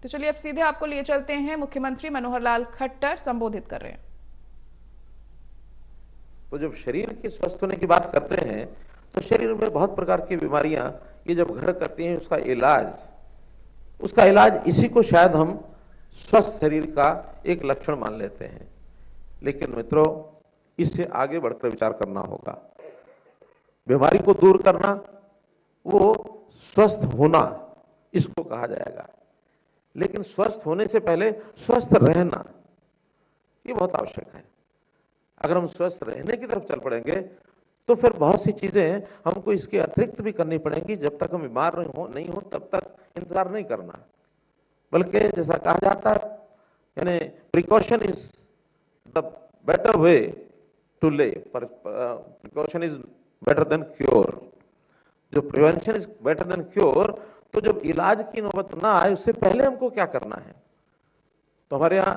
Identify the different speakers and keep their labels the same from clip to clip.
Speaker 1: तो चलिए अब सीधे आपको लिए चलते हैं, मुख्यमंत्री मनोहर लाल खट्टर संबोधित कर रहे हैं।
Speaker 2: तो जब शरीर के स्वस्थ होने की बात करते हैं तो शरीर में बहुत प्रकार की बीमारियां ये जब घर करती हैं, उसका इलाज इसी को शायद हम स्वस्थ शरीर का एक लक्षण मान लेते हैं। लेकिन मित्रों, इससे आगे बढ़कर विचार करना होगा। बीमारी को दूर करना, वो स्वस्थ होना इसको कहा जाएगा। लेकिन स्वस्थ होने से पहले स्वस्थ रहना ये बहुत आवश्यक है। अगर हम स्वस्थ रहने की तरफ चल पड़ेंगे तो फिर बहुत सी चीजें हमको इसके अतिरिक्त भी करनी पड़ेंगी। जब तक हम बीमार नहीं हो तब तक इंतजार नहीं करना, बल्कि जैसा कहा जाता है, यानी precaution is the better way to live, precaution is better than cure. जो prevention is better than cure, तो जब इलाज की नौबत ना आए उससे पहले हमको क्या करना है। तो हमारे यहाँ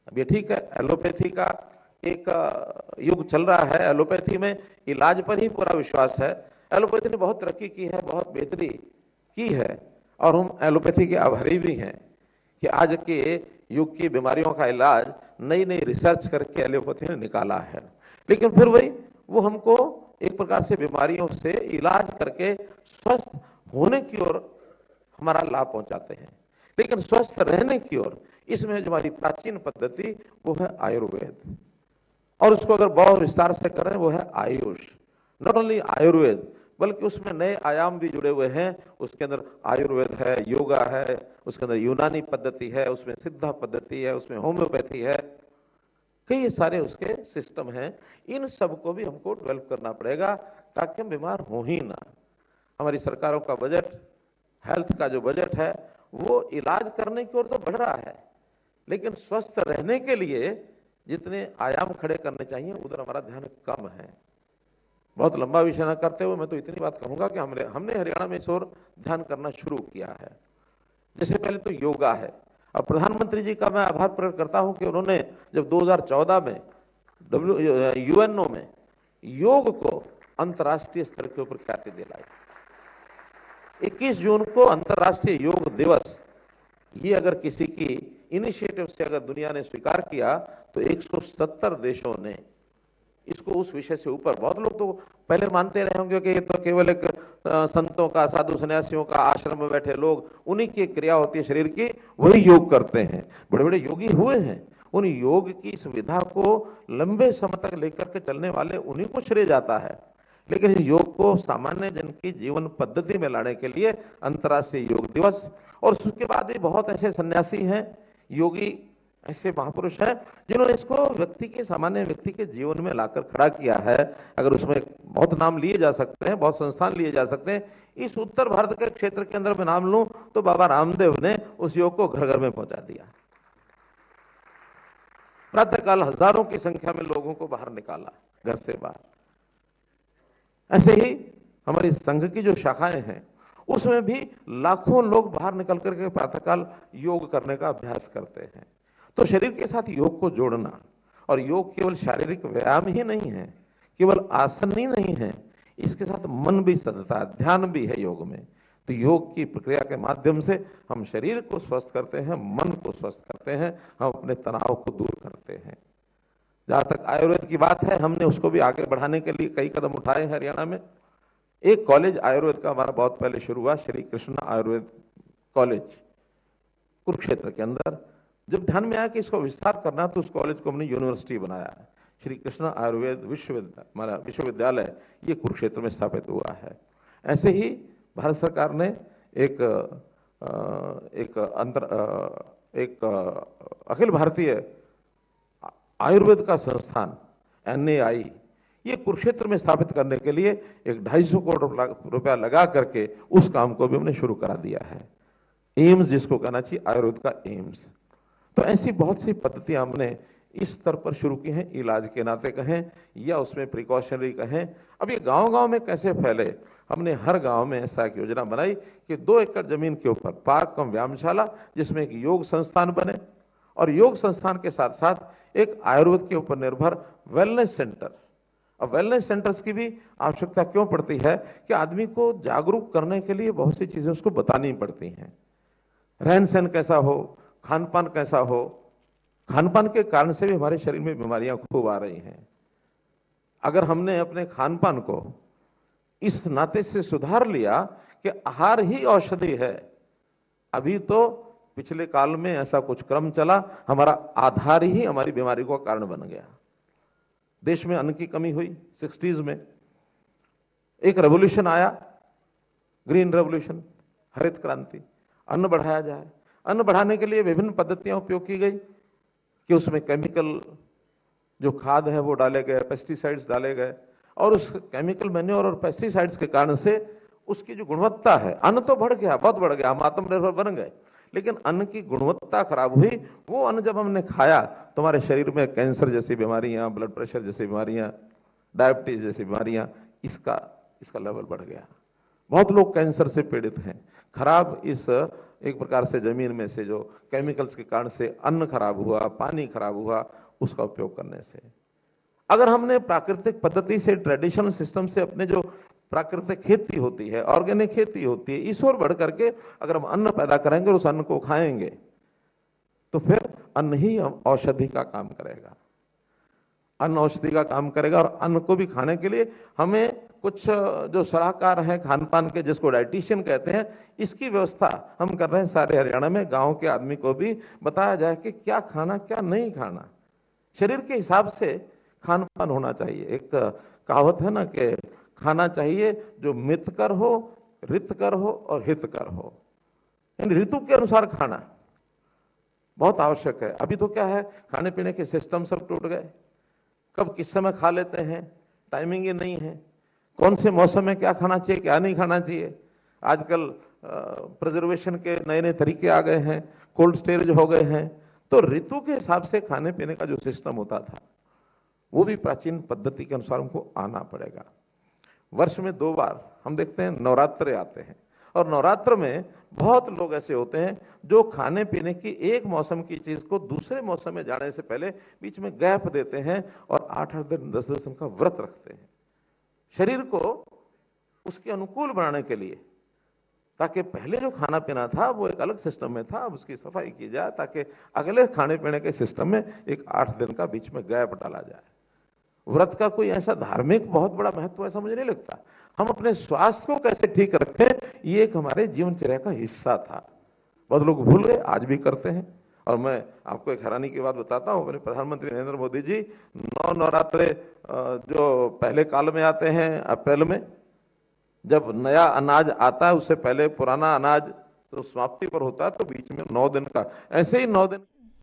Speaker 2: अब ये ठीक है, एलोपैथी का एक युग चल रहा है। एलोपैथी में इलाज पर ही पूरा विश्वास है। एलोपैथी ने बहुत तरक्की की है, बहुत बेहतरी की है, और हम एलोपैथी के आभारी भी हैं कि आज के युग की बीमारियों का इलाज नई नई रिसर्च करके एलोपैथी ने निकाला है। लेकिन फिर वही वो हमको एक प्रकार से बीमारियों से इलाज करके स्वस्थ होने की ओर हमारा लाभ पहुंचाते हैं। लेकिन स्वस्थ रहने की ओर इसमें जो हमारी प्राचीन पद्धति वो है आयुर्वेद, और उसको अगर बहुत विस्तार से करें वो है आयुष। नॉट ओनली आयुर्वेद, बल्कि उसमें नए आयाम भी जुड़े हुए हैं। उसके अंदर आयुर्वेद है, योगा है, उसके अंदर यूनानी पद्धति है, उसमें सिद्धा पद्धति है, उसमें होम्योपैथी है, कई सारे उसके सिस्टम हैं। इन सब को भी हमको डेवलप करना पड़ेगा ताकि हम बीमार हो ही ना। हमारी सरकारों का बजट, हेल्थ का जो बजट है, वो इलाज करने की ओर तो बढ़ रहा है, लेकिन स्वस्थ रहने के लिए जितने आयाम खड़े करने चाहिए उधर हमारा ध्यान कम है। बहुत लंबा विषय न करते हुए मैं तो इतनी बात कहूंगा कि हमने हरियाणा में इस ओर ध्यान करना शुरू किया है। जैसे पहले तो योगा है। अब प्रधानमंत्री जी का मैं आभार प्रकट करता हूं कि उन्होंने जब 2014 में यूएनओ में योग को अंतर्राष्ट्रीय स्तर के ऊपर ख्याति दिलाई। 21 जून को अंतर्राष्ट्रीय योग दिवस, ये अगर किसी की इनिशिएटिव से अगर दुनिया ने स्वीकार किया तो 170 देशों ने इसको उस विषय से ऊपर, बहुत लोग तो पहले मानते रहे होंगे कि ये तो केवल एक संतों का, साधु सन्यासियों का, आश्रम में बैठे लोग, उन्हीं की क्रिया होती है शरीर की, वही योग करते हैं। बड़े बड़े योगी हुए हैं, उन योग की सुविधा को लंबे समय तक लेकर के चलने वाले उन्हीं को श्रेय जाता है। लेकिन इस योग को सामान्य जन की जीवन पद्धति में लाने के लिए अंतर्राष्ट्रीय योग दिवस, और उसके बाद भी बहुत ऐसे सन्यासी हैं, योगी, ऐसे महापुरुष हैं जिन्होंने इसको सामान्य व्यक्ति के जीवन में लाकर खड़ा किया है। अगर उसमें बहुत नाम लिए जा सकते हैं, बहुत संस्थान लिए जा सकते हैं। इस उत्तर भारत के क्षेत्र के अंदर मैं नाम लूं तो बाबा रामदेव ने उस योग को घर घर में पहुंचा दिया। प्रातःकाल हजारों की संख्या में लोगों को बाहर निकाला, घर से बाहर। ऐसे ही हमारी संघ की जो शाखाएं हैं उसमें भी लाखों लोग बाहर निकल करके प्रातःकाल योग करने का अभ्यास करते हैं। तो शरीर के साथ योग को जोड़ना, और योग केवल शारीरिक व्यायाम ही नहीं है, केवल आसन ही नहीं है, इसके साथ मन भी सधता है, ध्यान भी है योग में। तो योग की प्रक्रिया के माध्यम से हम शरीर को स्वस्थ करते हैं, मन को स्वस्थ करते हैं, हम अपने तनाव को दूर करते हैं। जहां तक आयुर्वेद की बात है, हमने उसको भी आगे बढ़ाने के लिए कई कदम उठाए हैं। हरियाणा में एक कॉलेज आयुर्वेद का हमारा बहुत पहले शुरू हुआ, श्री कृष्ण आयुर्वेद कॉलेज कुरुक्षेत्र के अंदर। जब ध्यान में आया कि इसको विस्तार करना, तो उस कॉलेज को हमने यूनिवर्सिटी बनाया। श्री कृष्ण आयुर्वेद विश्वविद्यालय ये कुरुक्षेत्र में स्थापित हुआ है। ऐसे ही भारत सरकार ने एक अखिल भारतीय आयुर्वेद का संस्थान NAI ये कुरुक्षेत्र में स्थापित करने के लिए एक 250 करोड़ रुपया लगा करके उस काम को भी हमने शुरू करा दिया है। एम्स जिसको कहना चाहिए, आयुर्वेद का एम्स। तो ऐसी बहुत सी पद्धतियां हमने इस स्तर पर शुरू की हैं, इलाज के नाते कहें या उसमें प्रिकॉशनरी कहें। अब ये गांव-गांव में कैसे फैले, हमने हर गांव में ऐसा एक योजना बनाई कि 2 एकड़ जमीन के ऊपर पार्क कम व्यायामशाला, जिसमें एक योग संस्थान बने, और योग संस्थान के साथ साथ एक आयुर्वेद के ऊपर निर्भर वेलनेस सेंटर। अब वेलनेस सेंटर्स की भी आवश्यकता क्यों पड़ती है कि आदमी को जागरूक करने के लिए बहुत सी चीजें उसको बतानी पड़ती हैं। रहन सहन कैसा हो, खान पान कैसा हो। खान पान के कारण से भी हमारे शरीर में बीमारियां खूब आ रही हैं। अगर हमने अपने खान पान को इस नाते से सुधार लिया कि आहार ही औषधि है, अभी तो पिछले काल में ऐसा कुछ क्रम चला, हमारा आधार ही हमारी बीमारी का कारण बन गया। देश में अन्न की कमी हुई 60s में, एक रेवोल्यूशन आया, ग्रीन रेवोल्यूशन, हरित क्रांति, अन्न बढ़ाया जाए। अन्न बढ़ाने के लिए विभिन्न पद्धतियां उपयोग की गई कि उसमें केमिकल जो खाद है वो डाले गए, पेस्टिसाइड्स डाले गए, और उस केमिकल मैन्योर और पेस्टिसाइड्स के कारण से उसकी जो गुणवत्ता है, अन्न तो बढ़ गया, बहुत बढ़ गया, हम आत्मनिर्भर बन गए, लेकिन अन्न की गुणवत्ता खराब हुई। वो अन्न जब हमने खाया तो हमारे शरीर में कैंसर जैसी बीमारियां, ब्लड प्रेशर जैसी बीमारियां, डायबिटीज जैसी बीमारियां, इसका लेवल बढ़ गया। बहुत लोग कैंसर से पीड़ित हैं। खराब इस एक प्रकार से जमीन में से जो केमिकल्स के कारण से अन्न खराब हुआ, पानी खराब हुआ, उसका उपयोग करने से। अगर हमने प्राकृतिक पद्धति से, ट्रेडिशनल सिस्टम से, अपने जो प्राकृतिक खेती होती है, ऑर्गेनिक खेती होती है, इस ओर बढ़ करके अगर हम अन्न पैदा करेंगे और उस अन्न को खाएंगे तो फिर अन्न ही औषधि का काम करेगा। अन्न औषधि का काम करेगा। और अन्न को भी खाने के लिए हमें कुछ जो सलाहकार हैं खान पान के, जिसको डाइटिशियन कहते हैं, इसकी व्यवस्था हम कर रहे हैं सारे हरियाणा में। गांव के आदमी को भी बताया जाए कि क्या खाना क्या नहीं खाना, शरीर के हिसाब से खान पान होना चाहिए। एक कहावत है ना कि खाना चाहिए जो मितकर हो, रितकर हो और हितकर हो, यानी ऋतु के अनुसार खाना बहुत आवश्यक है। अभी तो क्या है, खाने पीने के सिस्टम सब टूट गए, कब किस समय खा लेते हैं, टाइमिंग ही नहीं है, कौन से मौसम में क्या खाना चाहिए क्या नहीं खाना चाहिए। आजकल प्रिजर्वेशन के नए नए तरीके आ गए हैं, कोल्ड स्टोरेज हो गए हैं, तो ऋतु के हिसाब से खाने पीने का जो सिस्टम होता था वो भी प्राचीन पद्धति के अनुसार हमको आना पड़ेगा। वर्ष में 2 बार हम देखते हैं नवरात्रे आते हैं, और नवरात्र में बहुत लोग ऐसे होते हैं जो खाने पीने की एक मौसम की चीज को दूसरे मौसम में जाने से पहले बीच में गैप देते हैं और 8-8 दिन 10 दिन का व्रत रखते हैं, शरीर को उसके अनुकूल बनाने के लिए, ताकि पहले जो खाना पीना था वो एक अलग सिस्टम में था, अब उसकी सफाई की जाए ताकि अगले खाने पीने के सिस्टम में एक 8 दिन का बीच में गैप डाला जाए। व्रत का कोई ऐसा धार्मिक बहुत बड़ा महत्व ऐसा मुझे नहीं लगता। हम अपने स्वास्थ्य को कैसे ठीक रखें, ये एक हमारे जीवनचर्या का हिस्सा था। बहुत लोग भूल गए, आज भी करते हैं। और मैं आपको एक हैरानी की बात बताता हूँ, अपने प्रधानमंत्री नरेंद्र मोदी जी 9 नवरात्रे जो पहले काल में आते हैं अप्रैल में, जब नया अनाज आता है उससे पहले पुराना अनाज तो समाप्ति पर होता है, तो बीच में 9 दिन का ऐसे ही 9 दिन